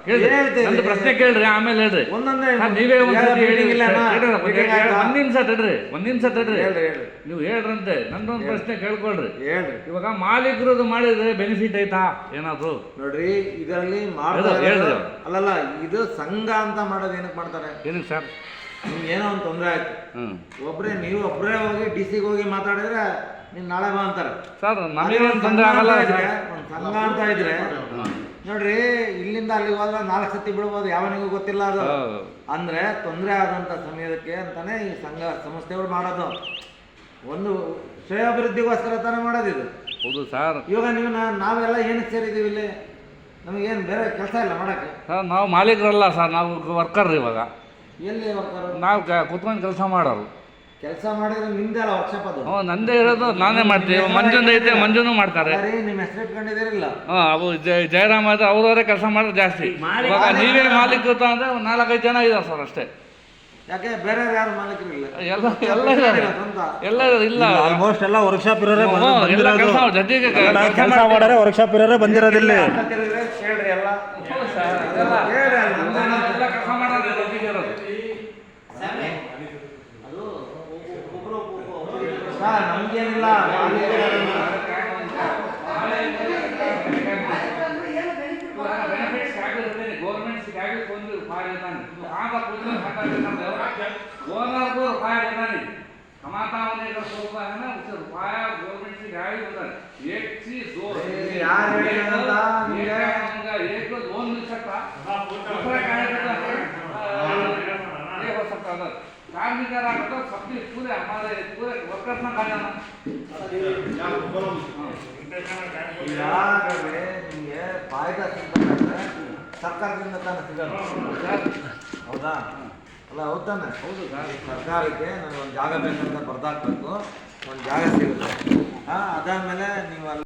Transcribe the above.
ನಂದು ಪ್ರಶ್ನೆ ಕೇಳ್ರಿ ಆಮೇಲೆ ಹೇಳ್ರಿ. ನೀವೇ ಒಂದ್ ನಿಮಿಷ ತಡ್ರಿ ನೀವು ಹೇಳ್ರಂತೆ. ನಂದೊಂದು ಪ್ರಶ್ನೆ ಕೇಳ್ಕೊಳ್ರಿ. ಇವಾಗ ಮಾಲೀಕರದು ಮಾಡಿದ್ರೆ ಬೆನಿಫಿಟ್ ಐತಾ ಏನಾದ್ರು? ನೋಡ್ರಿ, ಇದರಲ್ಲಿ ಅಲ್ಲಲ್ಲ, ಇದು ಸಂಘ ಅಂತ ಮಾಡೋದು ಏನಕ್ಕೆ ಮಾಡ್ತಾರೆ? ಏನಕ್ಕೆ ಸರ್? ನಿಮ್ಗೆ ಏನೋ ಒಂದು ತೊಂದರೆ ಆಯ್ತು, ನೀವು ಒಬ್ಬರೇ ಹೋಗಿ ಡಿ.ಸಿ ಹೋಗಿ ಮಾತಾಡಿದ್ರೆ ನೀನು ನಾಳೆ ಬಾ ಅಂತಾರೆ ಸರ್. ನಮಗೇನು ತೊಂದರೆ ಆಗಲ್ಲ. ಒಂದು ಸಂಘ ಅಂತ ಇದ್ರೆ ನೋಡ್ರಿ, ಇಲ್ಲಿಂದ ಅಲ್ಲಿಗೆ ಹೋದ್ರೆ 4 ಸತಿ ಬಿಡ್ಬೋದು, ಯಾವನಿಗೂ ಗೊತ್ತಿಲ್ಲ ಅದು. ಅಂದ್ರೆ ತೊಂದರೆ ಆದಂತ ಸಮಯಕ್ಕೆ ಅಂತಾನೆ ಈ ಸಂಘ ಸಂಸ್ಥೆಗಳು ಮಾಡೋದು. ಒಂದು ಶ್ರೇಯಾಭಿವೃದ್ಧಿಗೋಸ್ಕರ ತಾನೇ ಮಾಡೋದು ಇದು. ಹೌದು ಸರ್. ಇವಾಗ ನೀವು ನಾವೆಲ್ಲ ಏನಕ್ಕೆ ಸೇರಿದ್ದೀವಿ ಇಲ್ಲಿ? ನಮಗೇನು ಬೇರೆ ಕೆಲಸ ಇಲ್ಲ ಮಾಡಕ್ಕೆ? ಸರ್ ನಾವು ಮಾಲೀಕರಲ್ಲ ಸರ್, ನಾವು ವರ್ಕರ್. ಇವಾಗ ಎಲ್ಲಿ ವರ್ಕರ್? ನಾವು ಕುತ್ಕೊಂಡು ಕೆಲಸ ಮಾಡೋರು. ಕೆಲಸ ಮಾಡಿದ್ರೆ ನಿಮ್ದೇ ಅಲ್ಲ ವರ್ಕ್ಶಾಪ್ ಅದು? ನಂದೇ ಇರೋದು, ನಾನೇ ಮಾಡ್ತೀವಿ. ಮಂಜುಂದ ಐತೆ, ಮಂಜುನು ಮಾಡ್ತಾರೆ. ನಿಮ್ಮ ಹೆಸರು ಇಟ್ಕೊಂಡಿದ್ದೀರಿಲ್ಲ? ಅವು ಜಯರಾಮ್ ಆದ್ರೆ ಅವ್ರವರೇ ಕೆಲಸ ಮಾಡೋದು ಜಾಸ್ತಿ. ಇವಾಗ ನೀವೇ ಮಾಲೀಕರು ಅಂದ್ರೆ 4-5 ಜನ ಇದ್ದಾರೆ ಸರ್ ಅಷ್ಟೇ. ಯಾಕೆ ಬೇರೆ ಯಾರು ಮಾಲೀಕರು ಇಲ್ಲ? ಎಲ್ಲ ಇಲ್ಲ, ಆಲ್ಮೋಸ್ಟ್ ಎಲ್ಲ ವರ್ಕ್ಶಾಪ್ ಇರೋರೇ ಎಲ್ಲ ಕೆಲಸ ಜೊತೆಗೆ ಕೆಲಸ ಮಾಡೋರೆ ವರ್ಕ್ಶಾಪ್ ಇರೋರೇ ಬಂದಿರೋದಿಲ್ಲ. ಹೇಳ್ರಿ ಎಲ್ಲ ಕೆಲಸ ಮಾಡೋದು ಜೊತೆಗೆ ಇರೋದು. ನಮ್ಗೇನಿಲ್ಲ, ಗೌರ್ಮೆಂಟ್ ಸಿಗಾಗಿ ಒಂದು ರೂಪಾಯಿ ಇದ್ದಾನೆ, ಓನರ್ಗೂ ರೂಪಾಯಿ ಇದ್ದಾನೆ, ಕಮಾತಾವನೆ ರೂಪಾಯಿ ಗೌರ್ಮೆಂಟ್ ಸಿಗಾಗಿ ಬಂದಾನೆ. एक चीज दो यार एक लोन मिल सकता, दूसरा क्या ये हो सकता है। कार्मिकर तो सबके पूरे हमारे पूरे वर्कर्स ना खा जाना ನಿಮಗೆ ಫಾಯ್ದಾ ಸಿಗ್ಬೇಕಂದ್ರೆ ಸರ್ಕಾರದಿಂದ ತಾನೇ ಸಿಗೋದು, ಹೌದಾ? ಅಲ್ಲ ಹೌದು ತಾನೆ? ಹೌದು ಸರ್. ಸರ್ಕಾರಕ್ಕೆ ನನಗೆ ಒಂದು ಜಾಗ ಬೇಕಂತ ಬರ್ದಾಕ್ಬೇಕು, ಒಂದು ಜಾಗ ಸಿಗುತ್ತೆ. ಅದಾದಮೇಲೆ ನೀವು